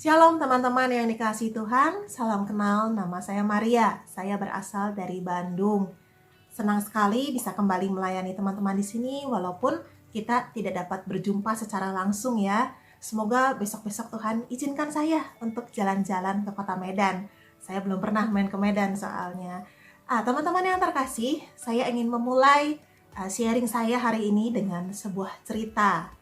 Shalom teman-teman yang dikasihi Tuhan, salam kenal, nama saya Maria, saya berasal dari Bandung. Senang sekali bisa kembali melayani teman-teman di sini walaupun kita tidak dapat berjumpa secara langsung ya. Semoga besok-besok Tuhan izinkan saya untuk jalan-jalan ke kota Medan. Saya belum pernah main ke Medan soalnya. Teman-teman yang terkasih, saya ingin memulai sharing saya hari ini dengan sebuah cerita.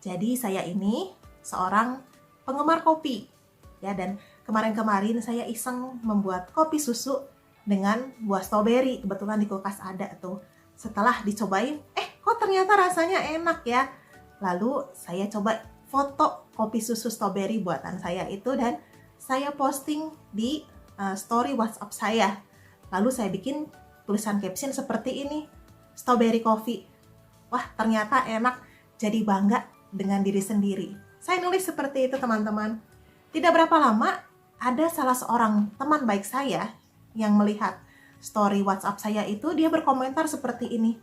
Jadi saya ini seorang penggemar kopi ya, dan kemarin-kemarin saya iseng membuat kopi susu dengan buah stroberi. Kebetulan di kulkas ada tuh. Setelah dicobain, kok ternyata rasanya enak ya. Lalu saya coba foto kopi susu stroberi buatan saya itu dan saya posting di story WhatsApp saya. Lalu saya bikin tulisan caption seperti ini, strawberry coffee. Wah, ternyata enak, jadi bangga dengan diri sendiri. Saya nulis seperti itu teman-teman. Tidak berapa lama, ada salah seorang teman baik saya yang melihat story WhatsApp saya itu, dia berkomentar seperti ini.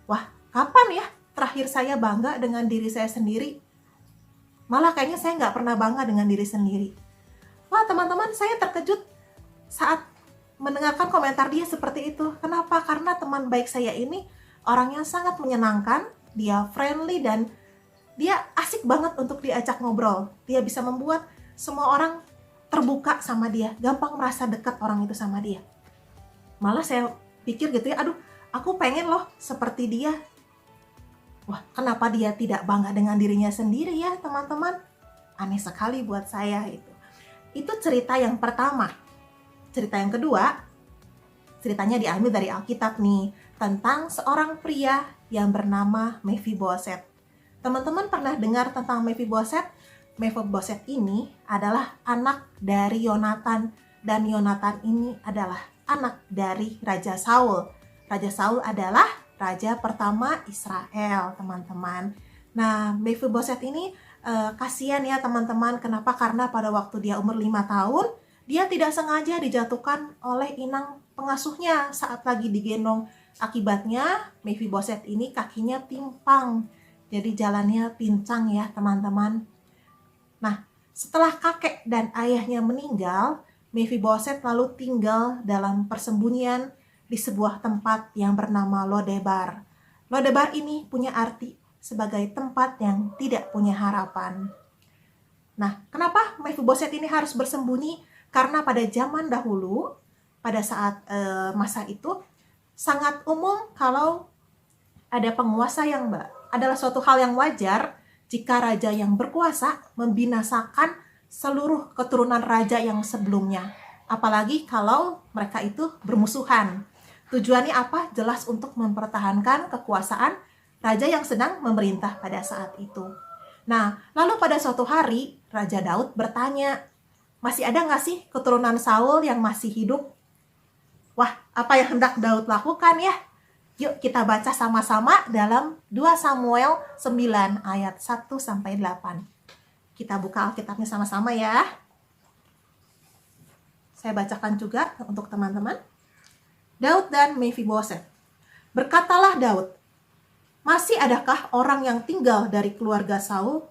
Wah, kapan ya terakhir saya bangga dengan diri saya sendiri? Malah kayaknya saya nggak pernah bangga dengan diri sendiri. Wah teman-teman, saya terkejut saat mendengarkan komentar dia seperti itu. Kenapa? Karena teman baik saya ini orangnya sangat menyenangkan, dia friendly dan dia asik banget untuk diajak ngobrol. Dia bisa membuat semua orang terbuka sama dia, gampang merasa dekat orang itu sama dia. Malah saya pikir gitu ya, aduh, aku pengen loh seperti dia. Wah, kenapa dia tidak bangga dengan dirinya sendiri ya teman-teman? Aneh sekali buat saya itu. Itu cerita yang pertama. Cerita yang kedua, ceritanya diambil dari Alkitab nih, tentang seorang pria yang bernama Mephiboset. Teman-teman pernah dengar tentang Mephiboset? Mephiboset ini adalah anak dari Yonatan, dan Yonatan ini adalah anak dari Raja Saul. Raja Saul adalah raja pertama Israel, teman-teman. Nah, Mephiboset ini kasihan ya teman-teman. Kenapa? Karena pada waktu dia umur 5 tahun, dia tidak sengaja dijatuhkan oleh inang pengasuhnya saat lagi digendong. Akibatnya Mephiboset ini kakinya timpang. Jadi jalannya pincang ya teman-teman. Nah, setelah kakek dan ayahnya meninggal, Mephiboset lalu tinggal dalam persembunyian di sebuah tempat yang bernama Lodebar. Lodebar ini punya arti sebagai tempat yang tidak punya harapan. Nah, kenapa Mephiboset ini harus bersembunyi? Karena pada zaman dahulu, pada saat masa itu, sangat umum kalau ada penguasa yang adalah suatu hal yang wajar jika raja yang berkuasa membinasakan seluruh keturunan raja yang sebelumnya. Apalagi kalau mereka itu bermusuhan. Tujuannya apa? Jelas untuk mempertahankan kekuasaan raja yang sedang memerintah pada saat itu. Nah, lalu pada suatu hari, Raja Daud bertanya, masih ada nggak sih keturunan Saul yang masih hidup? Wah, apa yang hendak Daud lakukan ya? Yuk kita baca sama-sama dalam 2 Samuel 9 ayat 1-8. Kita buka Alkitabnya sama-sama ya. Saya bacakan juga untuk teman-teman. Daud dan Mephiboset. Berkatalah Daud, masih adakah orang yang tinggal dari keluarga Saul?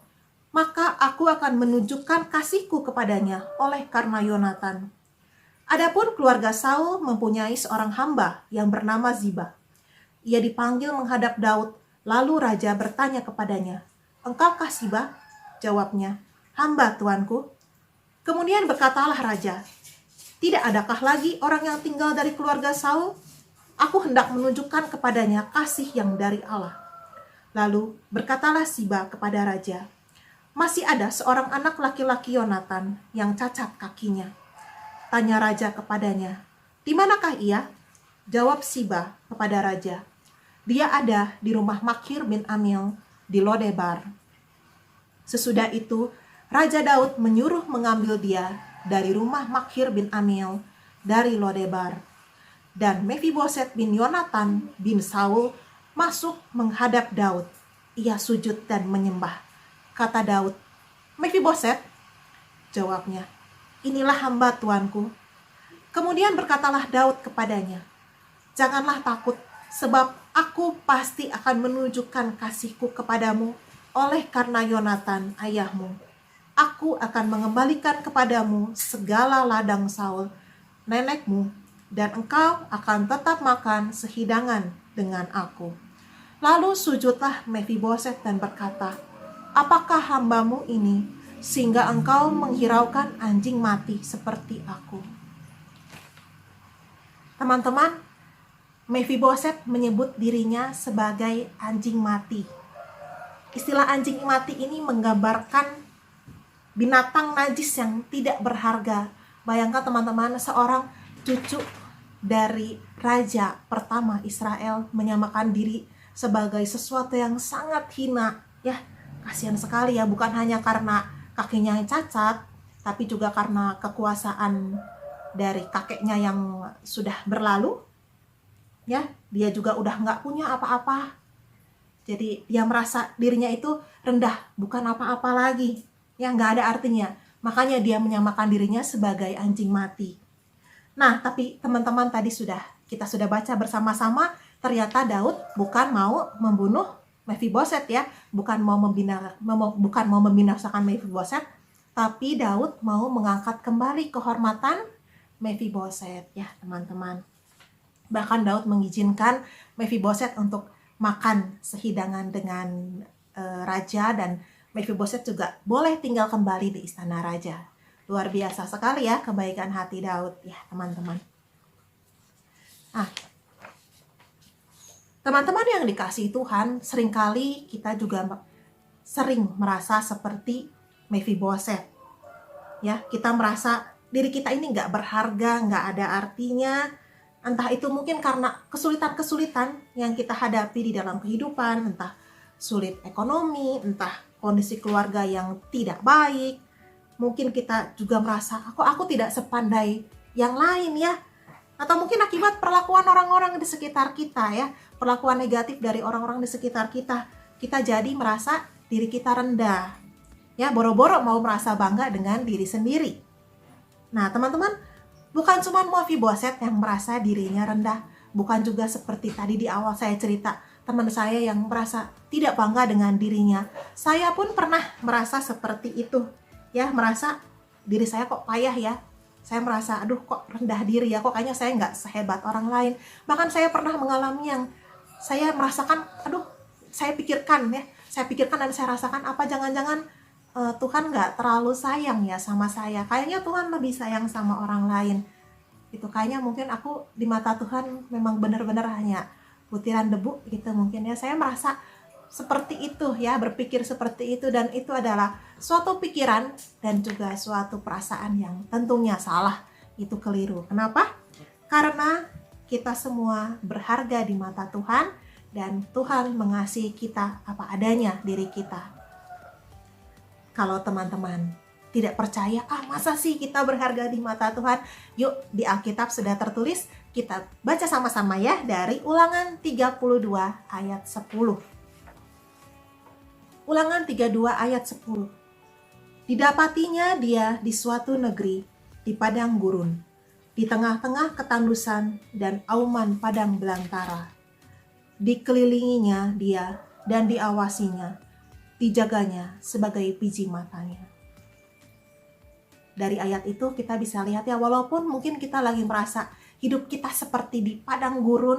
Maka aku akan menunjukkan kasihku kepadanya oleh karena Yonatan. Adapun keluarga Saul mempunyai seorang hamba yang bernama Ziba. Ia dipanggil menghadap Daud, lalu raja bertanya kepadanya, "Engkaukah Ziba?" Jawabnya, "Hamba tuanku." Kemudian berkatalah raja, "Tidak adakah lagi orang yang tinggal dari keluarga Saul? Aku hendak menunjukkan kepadanya kasih yang dari Allah." Lalu berkatalah Ziba kepada raja, "Masih ada seorang anak laki-laki Yonatan yang cacat kakinya." Tanya raja kepadanya, "Di manakah ia?" Jawab Ziba kepada raja, "Dia ada di rumah Makhir bin Amil di Lodebar." Sesudah itu, Raja Daud menyuruh mengambil dia dari rumah Makhir bin Amil dari Lodebar. Dan Mephiboset bin Yonatan bin Saul masuk menghadap Daud. Ia sujud dan menyembah. Kata Daud, "Mephiboset?" Jawabnya, "Inilah hamba tuanku." Kemudian berkatalah Daud kepadanya, "Janganlah takut, sebab aku pasti akan menunjukkan kasihku kepadamu oleh karena Yonatan ayahmu. aku akan mengembalikan kepadamu segala ladang Saul, nenekmu, dan engkau akan tetap makan sehidangan dengan aku. Lalu sujudlah Mefiboset dan berkata, apakah hambamu ini, sehingga engkau menghiraukan anjing mati seperti aku? Teman-teman, Mefiboset menyebut dirinya sebagai anjing mati. Istilah anjing mati ini menggambarkan binatang najis yang tidak berharga. Bayangkan teman-teman, seorang cucu dari raja pertama Israel menyamakan diri sebagai sesuatu yang sangat hina. Ya, kasihan sekali ya, bukan hanya karena kakinya yang cacat, tapi juga karena kekuasaan dari kakeknya yang sudah berlalu. Ya, dia juga udah nggak punya apa-apa. Jadi dia merasa dirinya itu rendah, bukan apa-apa lagi. Ya, nggak ada artinya. Makanya dia menyamakan dirinya sebagai anjing mati. Nah, tapi teman-teman tadi kita sudah baca bersama-sama, ternyata Daud bukan mau membunuh Mefiboset ya, bukan mau membinasakan Mefiboset, tapi Daud mau mengangkat kembali kehormatan Mefiboset ya, teman-teman. Bahkan Daud mengizinkan Mefiboset untuk makan sehidangan dengan raja, dan Mefiboset juga boleh tinggal kembali di istana raja. Luar biasa sekali ya kebaikan hati Daud ya, teman-teman. Nah, teman-teman yang dikasihi Tuhan, seringkali kita juga sering merasa seperti Mefiboset. Ya, kita merasa diri kita ini nggak berharga, nggak ada artinya. Entah itu mungkin karena kesulitan-kesulitan yang kita hadapi di dalam kehidupan, entah sulit ekonomi, entah kondisi keluarga yang tidak baik. Mungkin kita juga merasa, kok aku tidak sepandai yang lain ya. Atau mungkin akibat perlakuan orang-orang di sekitar kita ya, perlakuan negatif dari orang-orang di sekitar kita. Kita jadi merasa diri kita rendah. Ya, boro-boro mau merasa bangga dengan diri sendiri. Nah, teman-teman, bukan cuma Mefiboset yang merasa dirinya rendah, bukan juga seperti tadi di awal saya cerita, teman saya yang merasa tidak bangga dengan dirinya. Saya pun pernah merasa seperti itu, ya, merasa diri saya kok payah ya. Saya merasa, aduh kok rendah diri ya, kok kayaknya saya nggak sehebat orang lain. Bahkan saya pernah mengalami yang saya merasakan, aduh, saya pikirkan dan saya rasakan, apa jangan-jangan Tuhan nggak terlalu sayang ya sama saya. Kayaknya Tuhan lebih sayang sama orang lain. Itu kayaknya mungkin aku di mata Tuhan memang benar-benar hanya butiran debu gitu mungkin ya. Saya merasa seperti itu ya, berpikir seperti itu, dan itu adalah suatu pikiran dan juga suatu perasaan yang tentunya salah. Itu keliru. Kenapa? Karena kita semua berharga di mata Tuhan, dan Tuhan mengasihi kita apa adanya diri kita. Kalau teman-teman tidak percaya, masa sih kita berharga di mata Tuhan? Yuk, di Alkitab sudah tertulis, kita baca sama-sama ya dari Ulangan 32 ayat 10. Ulangan 32 ayat 10. Didapatinya dia di suatu negeri, di padang gurun, di tengah-tengah ketandusan dan auman padang belantara. Dikelilinginya dia dan diawasinya, dijaganya sebagai biji matanya. Dari ayat itu kita bisa lihat ya, walaupun mungkin kita lagi merasa hidup kita seperti di padang gurun.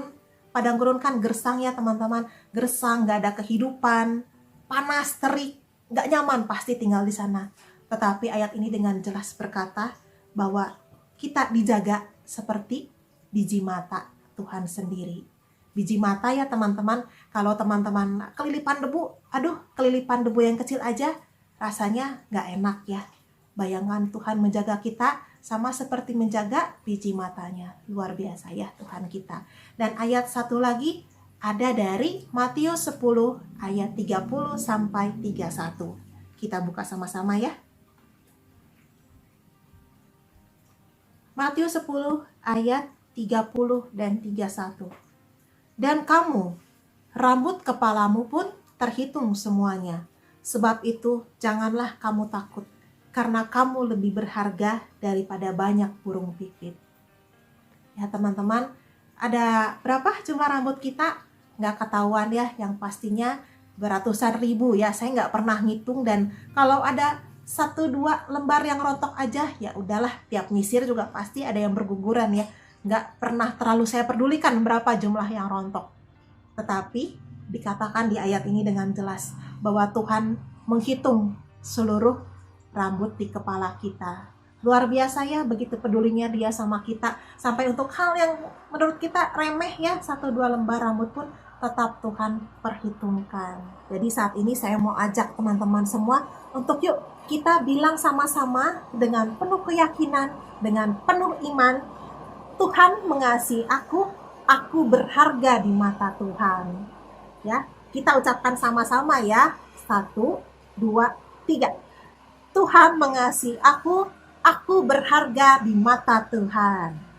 Padang gurun kan gersang ya teman-teman, gersang, gak ada kehidupan, panas, terik, gak nyaman pasti tinggal di sana. Tetapi ayat ini dengan jelas berkata bahwa kita dijaga seperti biji mata Tuhan sendiri. Biji mata ya teman-teman, kalau teman-teman kelilipan debu yang kecil aja rasanya gak enak ya. Bayangkan Tuhan menjaga kita sama seperti menjaga biji matanya. Luar biasa ya Tuhan kita. Dan ayat satu lagi ada dari Matius 10 ayat 30 sampai 31. Kita buka sama-sama ya. Matius 10 ayat 30 dan 31. Dan kamu, rambut kepalamu pun terhitung semuanya. Sebab itu janganlah kamu takut, karena kamu lebih berharga daripada banyak burung pipit. Ya teman-teman, ada berapa jumlah rambut kita? Nggak ketahuan ya, yang pastinya beratusan ribu ya. Saya nggak pernah ngitung, dan kalau ada satu dua lembar yang rontok aja, ya udahlah, tiap nyisir juga pasti ada yang berguguran ya. Nggak pernah terlalu saya pedulikan berapa jumlah yang rontok. Tetapi dikatakan di ayat ini dengan jelas bahwa Tuhan menghitung seluruh rambut di kepala kita. Luar biasa ya, begitu pedulinya Dia sama kita. Sampai untuk hal yang menurut kita remeh ya, satu dua lembar rambut pun tetap Tuhan perhitungkan. Jadi saat ini saya mau ajak teman-teman semua untuk yuk kita bilang sama-sama dengan penuh keyakinan, dengan penuh iman, Tuhan mengasihi aku berharga di mata Tuhan. Ya, kita ucapkan sama-sama ya. 1, 2, 3. Tuhan mengasihi aku berharga di mata Tuhan.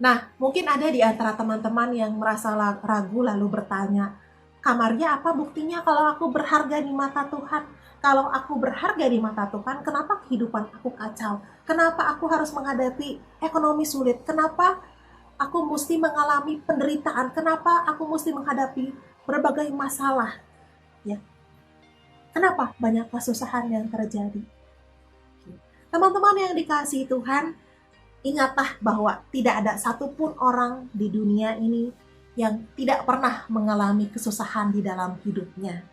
Nah, mungkin ada di antara teman-teman yang merasa ragu lalu bertanya, Kak Maria, apa buktinya kalau aku berharga di mata Tuhan? Kalau aku berharga di mata Tuhan, kenapa kehidupan aku kacau? Kenapa aku harus menghadapi ekonomi sulit? Kenapa aku mesti mengalami penderitaan? Kenapa aku mesti menghadapi berbagai masalah? Ya. Kenapa banyak kesusahan yang terjadi? Teman-teman yang dikasihi Tuhan, ingatlah bahwa tidak ada satupun orang di dunia ini yang tidak pernah mengalami kesusahan di dalam hidupnya.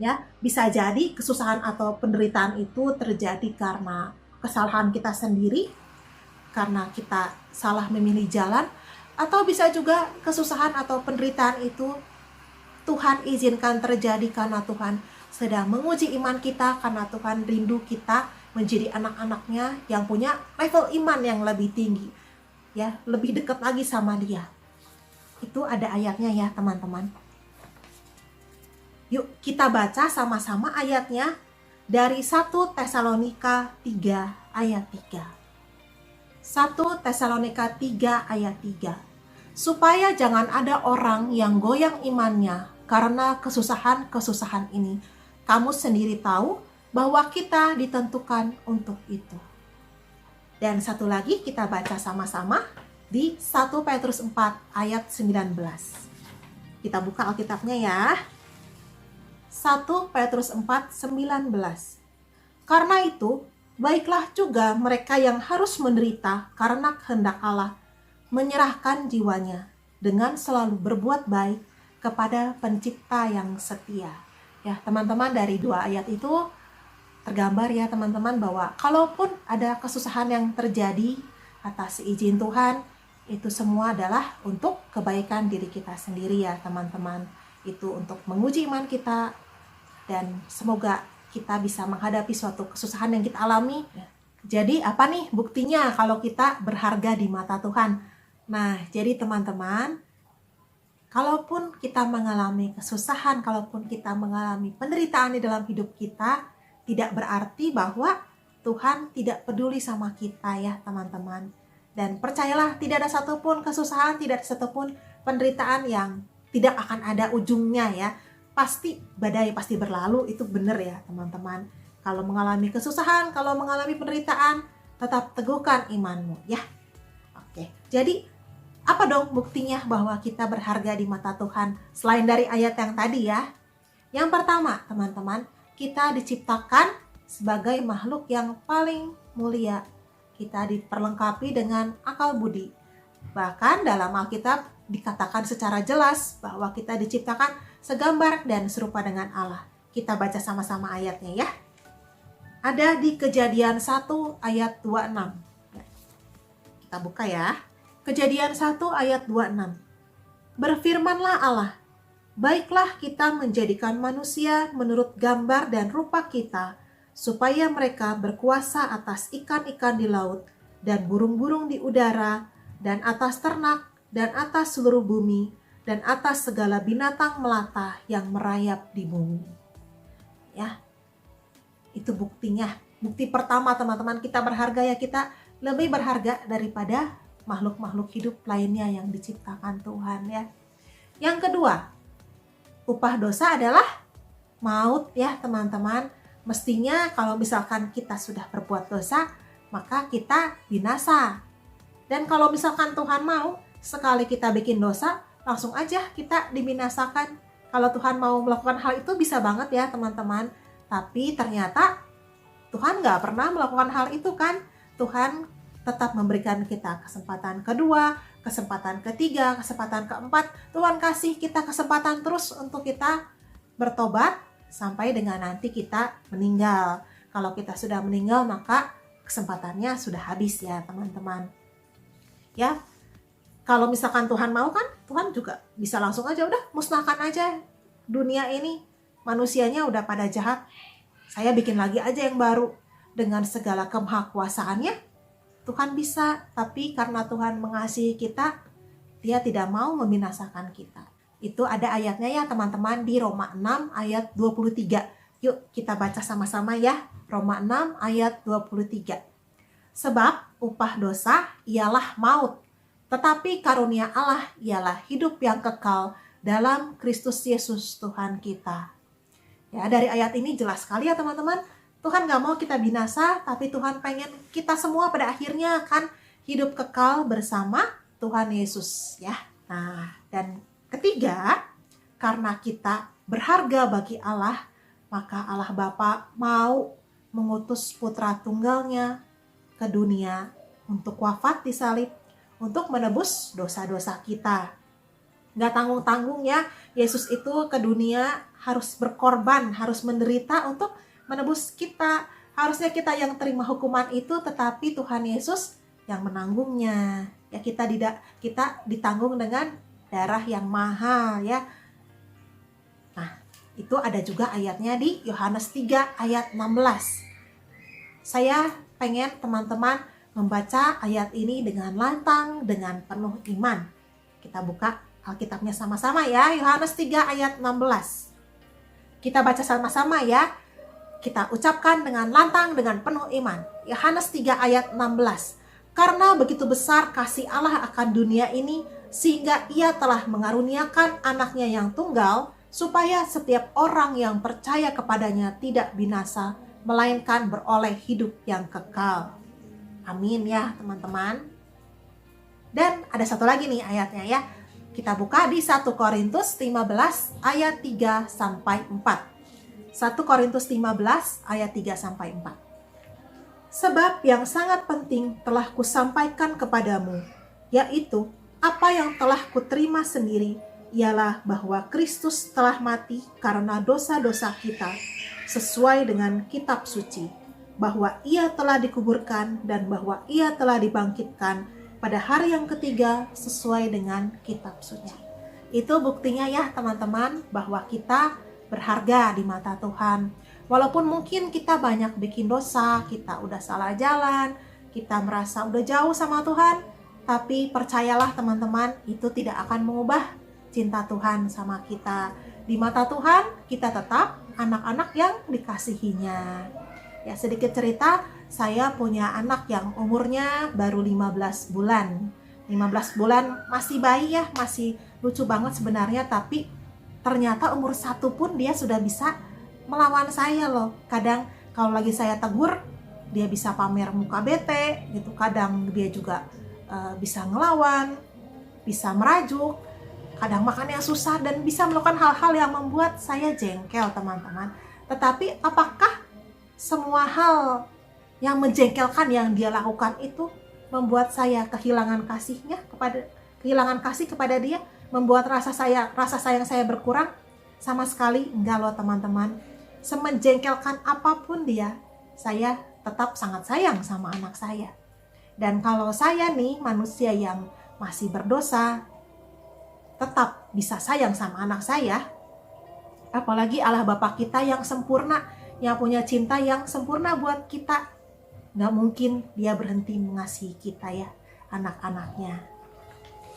Ya, bisa jadi kesusahan atau penderitaan itu terjadi karena kesalahan kita sendiri, karena kita salah memilih jalan, atau bisa juga kesusahan atau penderitaan itu Tuhan izinkan terjadi karena Tuhan sedang menguji iman kita, karena Tuhan rindu kita menjadi anak-anaknya yang punya level iman yang lebih tinggi, ya, lebih dekat lagi sama Dia. Itu ada ayatnya ya teman-teman. Yuk kita baca sama-sama ayatnya dari 1 Tesalonika 3 ayat 3. 1 Tesalonika 3 ayat 3. Supaya jangan ada orang yang goyang imannya karena kesusahan-kesusahan ini. Kamu sendiri tahu bahwa kita ditentukan untuk itu. Dan satu lagi kita baca sama-sama di 1 Petrus 4 ayat 19. Kita buka Alkitabnya ya. 1 Petrus 4, 19. Karena itu, baiklah juga mereka yang harus menderita karena kehendak Allah, menyerahkan jiwanya dengan selalu berbuat baik kepada Pencipta yang setia. Ya, teman-teman, dari dua ayat itu tergambar ya teman-teman bahwa kalaupun ada kesusahan yang terjadi atas izin Tuhan, itu semua adalah untuk kebaikan diri kita sendiri ya teman-teman. Itu untuk menguji iman kita, dan semoga kita bisa menghadapi suatu kesusahan yang kita alami. Jadi apa nih buktinya kalau kita berharga di mata Tuhan? Nah, jadi teman-teman, kalaupun kita mengalami kesusahan, kalaupun kita mengalami penderitaan di dalam hidup kita, tidak berarti bahwa Tuhan tidak peduli sama kita ya teman-teman. Dan percayalah, tidak ada satupun kesusahan, tidak ada satupun penderitaan yang tidak akan ada ujungnya ya. Pasti badai pasti berlalu, itu benar ya teman-teman. Kalau mengalami kesusahan, kalau mengalami penderitaan, tetap teguhkan imanmu ya. Oke, jadi apa dong buktinya bahwa kita berharga di mata Tuhan selain dari ayat yang tadi ya? Yang pertama teman-teman, kita diciptakan sebagai makhluk yang paling mulia. Kita diperlengkapi dengan akal budi. Bahkan dalam Alkitab dikatakan secara jelas bahwa kita diciptakan segambar dan serupa dengan Allah. Kita baca sama-sama ayatnya ya. Ada di Kejadian 1 ayat 26. Kita buka ya. Kejadian 1 ayat 26. Berfirmanlah Allah, baiklah kita menjadikan manusia menurut gambar dan rupa kita, supaya mereka berkuasa atas ikan-ikan di laut, dan burung-burung di udara, dan atas ternak, dan atas seluruh bumi, dan atas segala binatang melata yang merayap di bumi. Ya, itu buktinya. Bukti pertama teman-teman, kita berharga ya, kita lebih berharga daripada makhluk-makhluk hidup lainnya yang diciptakan Tuhan ya. Yang kedua, upah dosa adalah maut ya teman-teman. Mestinya kalau misalkan kita sudah berbuat dosa, maka kita binasa. Dan kalau misalkan Tuhan mau, sekali kita bikin dosa, langsung aja kita dibinasakan. Kalau Tuhan mau melakukan hal itu bisa banget ya teman-teman. Tapi ternyata Tuhan nggak pernah melakukan hal itu kan. Tuhan tetap memberikan kita kesempatan kedua, kesempatan ketiga, kesempatan keempat. Tuhan kasih kita kesempatan terus untuk kita bertobat sampai dengan nanti kita meninggal. Kalau kita sudah meninggal maka kesempatannya sudah habis ya teman-teman. Ya, kalau misalkan Tuhan mau kan, Tuhan juga bisa langsung aja udah musnahkan aja dunia ini. Manusianya udah pada jahat. Saya bikin lagi aja yang baru. Dengan segala kemahakuasaannya, Tuhan bisa. Tapi karena Tuhan mengasihi kita, Dia tidak mau membinasakan kita. Itu ada ayatnya ya teman-teman di Roma 6 ayat 23. Yuk kita baca sama-sama ya. Roma 6 ayat 23. Sebab upah dosa ialah maut, tetapi karunia Allah ialah hidup yang kekal dalam Kristus Yesus Tuhan kita. Ya, dari ayat ini jelas sekali ya teman-teman. Tuhan gak mau kita binasa, tapi Tuhan pengen kita semua pada akhirnya kan hidup kekal bersama Tuhan Yesus ya. Nah, dan ketiga, karena kita berharga bagi Allah, maka Allah Bapa mau mengutus putra tunggalnya ke dunia untuk wafat di salib, untuk menebus dosa-dosa kita. Gak tanggung-tanggung ya, Yesus itu ke dunia harus berkorban, harus menderita untuk menebus kita. Harusnya kita yang terima hukuman itu, tetapi Tuhan Yesus yang menanggungnya. Ya, kita ditanggung dengan darah yang mahal ya. Nah, itu ada juga ayatnya di Yohanes 3 ayat 16. Saya pengen teman-teman membaca ayat ini dengan lantang, dengan penuh iman. Kita buka Alkitabnya sama-sama ya, Yohanes 3 ayat 16. Kita baca sama-sama ya. Kita ucapkan dengan lantang, dengan penuh iman. Yohanes 3 ayat 16. Karena begitu besar kasih Allah akan dunia ini, sehingga Ia telah mengaruniakan anaknya yang tunggal, supaya setiap orang yang percaya kepadanya tidak binasa, melainkan beroleh hidup yang kekal. Amin ya teman-teman. Dan ada satu lagi nih ayatnya ya. Kita buka di 1 Korintus 15 ayat 3 sampai 4. 1 Korintus 15 ayat 3 sampai 4. Sebab yang sangat penting telah kusampaikan kepadamu, yaitu apa yang telah kuterima sendiri, ialah bahwa Kristus telah mati karena dosa-dosa kita, sesuai dengan kitab suci, bahwa Ia telah dikuburkan dan bahwa Ia telah dibangkitkan pada hari yang ketiga sesuai dengan kitab suci. Itu buktinya ya teman-teman, bahwa kita berharga di mata Tuhan. Walaupun mungkin kita banyak bikin dosa, kita udah salah jalan, kita merasa udah jauh sama Tuhan, tapi percayalah teman-teman, itu tidak akan mengubah cinta Tuhan sama kita. Di mata Tuhan, kita tetap anak-anak yang dikasihinya. Ya, sedikit cerita, saya punya anak yang umurnya baru 15 bulan. 15 bulan masih bayi ya, masih lucu banget sebenarnya, tapi ternyata umur 1 pun dia sudah bisa melawan saya loh. Kadang kalau lagi saya tegur, dia bisa pamer muka bete gitu. Kadang dia juga bisa ngelawan, bisa merajuk, kadang makannya susah, dan bisa melakukan hal-hal yang membuat saya jengkel teman-teman. Tetapi apakah semua hal yang menjengkelkan yang dia lakukan itu membuat saya kehilangan kasih kepada dia, membuat rasa sayang saya berkurang? Sama sekali enggak loh teman-teman. Semenjengkelkan apapun dia, saya tetap sangat sayang sama anak saya. Dan kalau saya nih manusia yang masih berdosa, tetap bisa sayang sama anak saya, apalagi Allah Bapa kita yang sempurna, yang punya cinta yang sempurna buat kita. Gak mungkin dia berhenti mengasihi kita ya, anak-anaknya.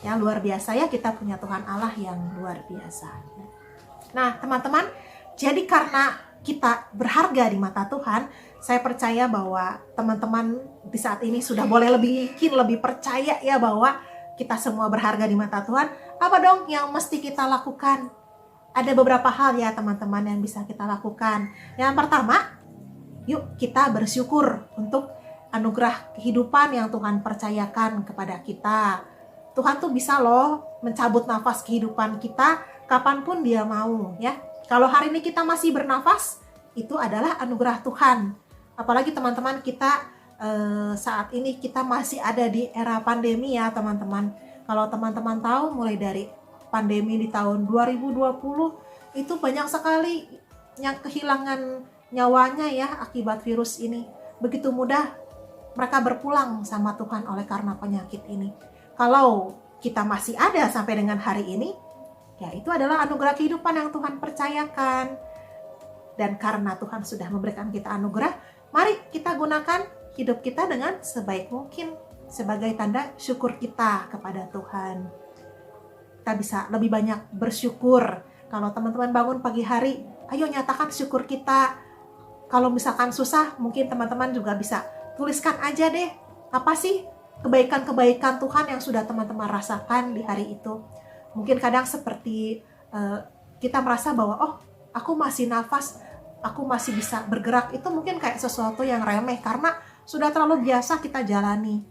Ya, luar biasa ya, kita punya Tuhan Allah yang luar biasa. Nah teman-teman, jadi karena kita berharga di mata Tuhan, saya percaya bahwa teman-teman di saat ini sudah boleh lebih percaya ya bahwa kita semua berharga di mata Tuhan. Apa dong yang mesti kita lakukan? Ada beberapa hal ya teman-teman yang bisa kita lakukan. Yang pertama, yuk kita bersyukur untuk anugerah kehidupan yang Tuhan percayakan kepada kita. Tuhan tuh bisa loh mencabut nafas kehidupan kita kapanpun Dia mau ya. Kalau hari ini kita masih bernafas, itu adalah anugerah Tuhan. Apalagi teman-teman kita saat ini kita masih ada di era pandemi ya teman-teman. Kalau teman-teman tahu mulai dari pandemi di tahun 2020 itu banyak sekali yang kehilangan nyawanya ya akibat virus ini. Begitu mudah mereka berpulang sama Tuhan oleh karena penyakit ini. Kalau kita masih ada sampai dengan hari ini, ya itu adalah anugerah kehidupan yang Tuhan percayakan. Dan karena Tuhan sudah memberikan kita anugerah, mari kita gunakan hidup kita dengan sebaik mungkin sebagai tanda syukur kita kepada Tuhan. Kita bisa lebih banyak bersyukur. Kalau teman-teman bangun pagi hari, ayo nyatakan syukur kita. Kalau misalkan susah, mungkin teman-teman juga bisa tuliskan aja deh, apa sih kebaikan-kebaikan Tuhan yang sudah teman-teman rasakan di hari itu. Mungkin kadang seperti kita merasa bahwa, oh aku masih nafas, aku masih bisa bergerak. Itu mungkin kayak sesuatu yang remeh karena sudah terlalu biasa kita jalani.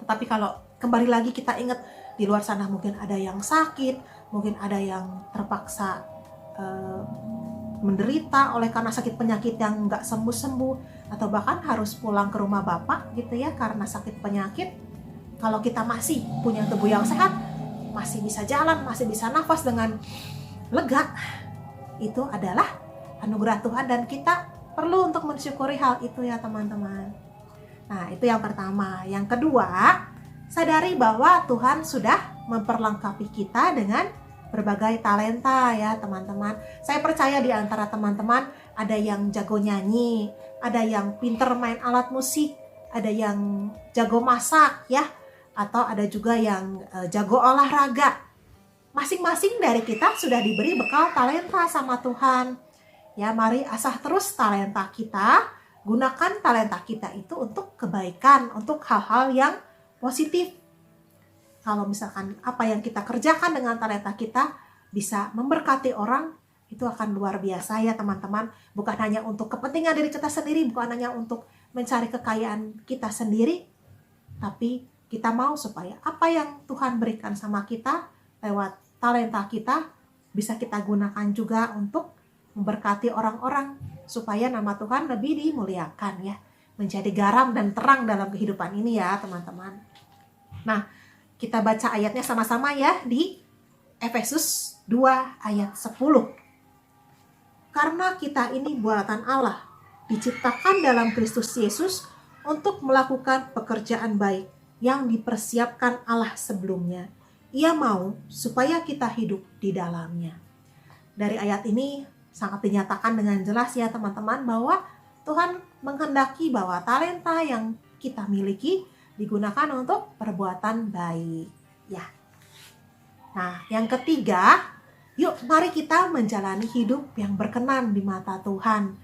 Tetapi kalau kembali lagi kita ingat, di luar sana mungkin ada yang sakit, mungkin ada yang terpaksa menderita oleh karena sakit penyakit yang nggak sembuh-sembuh, atau bahkan harus pulang ke rumah bapak gitu ya karena sakit penyakit. Kalau kita masih punya tubuh yang sehat, masih bisa jalan, masih bisa nafas dengan lega, itu adalah anugerah Tuhan dan kita perlu untuk mensyukuri hal itu ya teman-teman. Nah itu yang pertama. Yang kedua, sadari bahwa Tuhan sudah memperlengkapi kita dengan berbagai talenta ya teman-teman. Saya percaya di antara teman-teman ada yang jago nyanyi, ada yang pinter main alat musik, ada yang jago masak ya, atau ada juga yang jago olahraga. Masing-masing dari kita sudah diberi bekal talenta sama Tuhan. Ya, mari asah terus talenta kita, gunakan talenta kita itu untuk kebaikan, untuk hal-hal yang positif. Kalau misalkan apa yang kita kerjakan dengan talenta kita bisa memberkati orang, itu akan luar biasa ya teman-teman. Bukan hanya untuk kepentingan diri kita sendiri, bukan hanya untuk mencari kekayaan kita sendiri, tapi kita mau supaya apa yang Tuhan berikan sama kita lewat talenta kita bisa kita gunakan juga untuk memberkati orang-orang supaya nama Tuhan lebih dimuliakan ya, menjadi garam dan terang dalam kehidupan ini ya teman-teman. Nah, kita baca ayatnya sama-sama ya di Efesus 2 ayat 10. Karena kita ini buatan Allah, diciptakan dalam Kristus Yesus untuk melakukan pekerjaan baik yang dipersiapkan Allah sebelumnya. Ia mau supaya kita hidup di dalamnya. Dari ayat ini sangat dinyatakan dengan jelas ya teman-teman bahwa Tuhan menghendaki bahwa talenta yang kita miliki digunakan untuk perbuatan baik ya. Nah, yang ketiga, yuk mari kita menjalani hidup yang berkenan di mata Tuhan.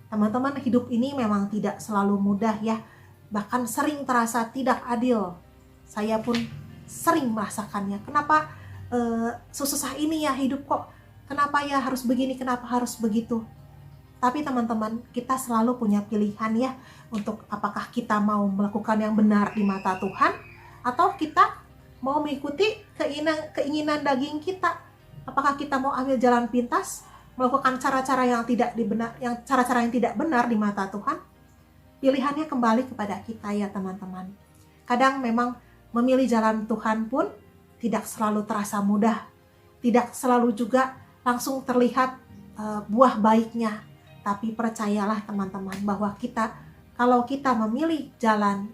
Teman-teman, hidup ini memang tidak selalu mudah ya, bahkan sering terasa tidak adil. Saya pun sering merasakannya. Kenapa susah ini ya hidup kok? Kenapa ya harus begini, kenapa harus begitu? Tapi teman-teman, kita selalu punya pilihan ya untuk apakah kita mau melakukan yang benar di mata Tuhan atau kita mau mengikuti keinginan daging kita. Apakah kita mau ambil jalan pintas, melakukan cara-cara yang tidak benar di mata Tuhan? Pilihannya kembali kepada kita ya teman-teman. Kadang memang memilih jalan Tuhan pun tidak selalu terasa mudah, tidak selalu juga langsung terlihat buah baiknya. Tapi percayalah teman-teman bahwa kalau kita memilih jalan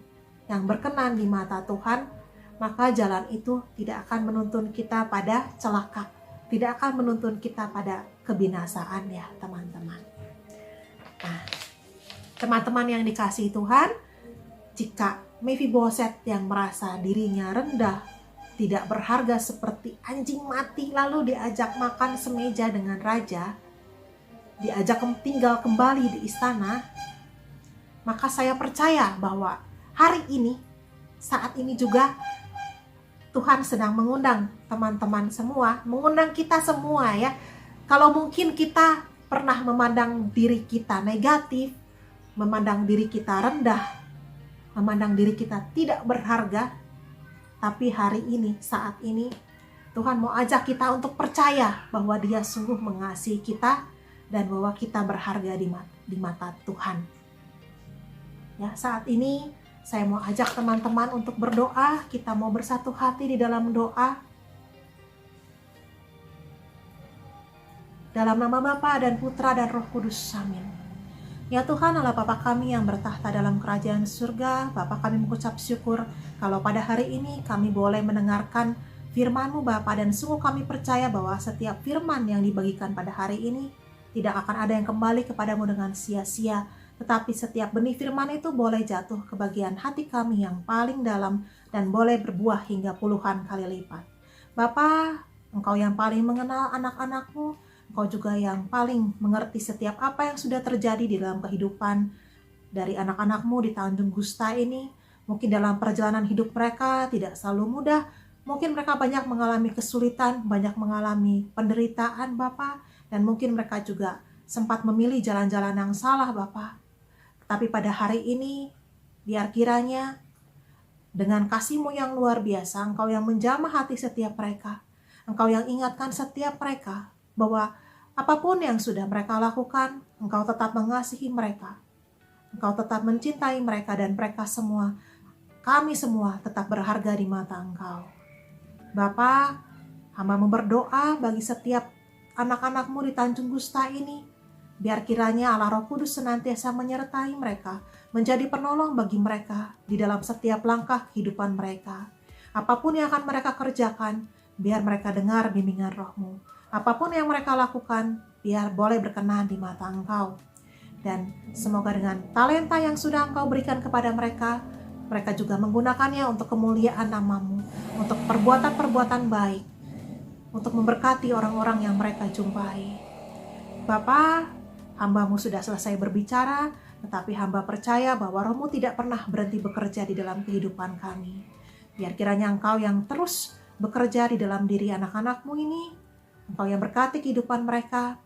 yang berkenan di mata Tuhan, maka jalan itu tidak akan menuntun kita pada celaka, tidak akan menuntun kita pada kebinasaan ya teman-teman. Nah, teman-teman yang dikasihi Tuhan, jika Mephiboset yang merasa dirinya rendah, tidak berharga seperti anjing mati lalu diajak makan semeja dengan raja, diajak tinggal kembali di istana, maka saya percaya bahwa hari ini, saat ini juga Tuhan sedang mengundang teman-teman semua, mengundang kita semua ya. Kalau mungkin kita pernah memandang diri kita negatif, memandang diri kita rendah, memandang diri kita tidak berharga, tapi hari ini, saat ini, Tuhan mau ajak kita untuk percaya bahwa Dia sungguh mengasihi kita dan bahwa kita berharga di mata Tuhan. Ya, saat ini saya mau ajak teman-teman untuk berdoa. Kita mau bersatu hati di dalam doa. Dalam nama Bapa dan Putra dan Roh Kudus. Amin. Ya Tuhan Allah Bapa kami yang bertahta dalam kerajaan surga, Bapa kami mengucap syukur kalau pada hari ini kami boleh mendengarkan firman-Mu Bapa, dan sungguh kami percaya bahwa setiap firman yang dibagikan pada hari ini tidak akan ada yang kembali kepadamu dengan sia-sia, tetapi setiap benih firman itu boleh jatuh ke bagian hati kami yang paling dalam dan boleh berbuah hingga puluhan kali lipat. Bapa, Engkau yang paling mengenal anak-anak-Mu, Engkau juga yang paling mengerti setiap apa yang sudah terjadi di dalam kehidupan dari anak-anak-Mu di Tanjung Gusta ini. Mungkin dalam perjalanan hidup mereka tidak selalu mudah, mungkin mereka banyak mengalami kesulitan, banyak mengalami penderitaan Bapa, dan mungkin mereka juga sempat memilih jalan-jalan yang salah Bapa. Tapi pada hari ini, biar kiranya dengan kasih-Mu yang luar biasa, Engkau yang menjamah hati setiap mereka, Engkau yang ingatkan setiap mereka bahwa apapun yang sudah mereka lakukan, Engkau tetap mengasihi mereka, Engkau tetap mencintai mereka, dan mereka semua, kami semua tetap berharga di mata Engkau. Bapa, hamba-Mu berdoa bagi setiap anak-anak-Mu di Tanjung Gusta ini, biar kiranya Allah Roh Kudus senantiasa menyertai mereka, menjadi penolong bagi mereka di dalam setiap langkah kehidupan mereka. Apapun yang akan mereka kerjakan, biar mereka dengar bimbingan Roh-Mu. Apapun yang mereka lakukan, biar boleh berkenan di mata Engkau. Dan semoga dengan talenta yang sudah Engkau berikan kepada mereka, mereka juga menggunakannya untuk kemuliaan nama-Mu, untuk perbuatan-perbuatan baik, untuk memberkati orang-orang yang mereka jumpai. Bapa, hamba-Mu sudah selesai berbicara, tetapi hamba percaya bahwa Roh-Mu tidak pernah berhenti bekerja di dalam kehidupan kami. Biar kiranya Engkau yang terus bekerja di dalam diri anak-anak-Mu ini, Engkau yang berkati kehidupan mereka,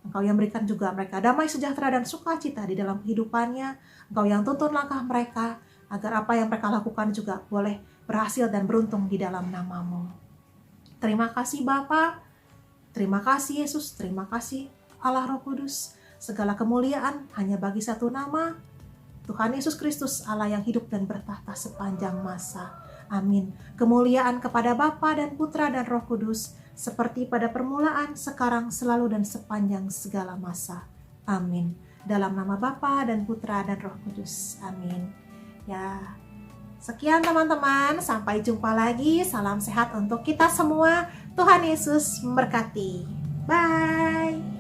Engkau yang berikan juga mereka damai sejahtera dan sukacita di dalam kehidupannya, Engkau yang tuntun langkah mereka, agar apa yang mereka lakukan juga boleh berhasil dan beruntung di dalam nama-Mu. Terima kasih Bapa, terima kasih Yesus, terima kasih Allah Roh Kudus. Segala kemuliaan hanya bagi satu nama, Tuhan Yesus Kristus, Allah yang hidup dan bertahta sepanjang masa. Amin. Kemuliaan kepada Bapa dan Putra dan Roh Kudus, seperti pada permulaan, sekarang, selalu, dan sepanjang segala masa. Amin. Dalam nama Bapa dan Putra dan Roh Kudus. Amin. Ya, sekian teman-teman. Sampai jumpa lagi. Salam sehat untuk kita semua. Tuhan Yesus memberkati. Bye.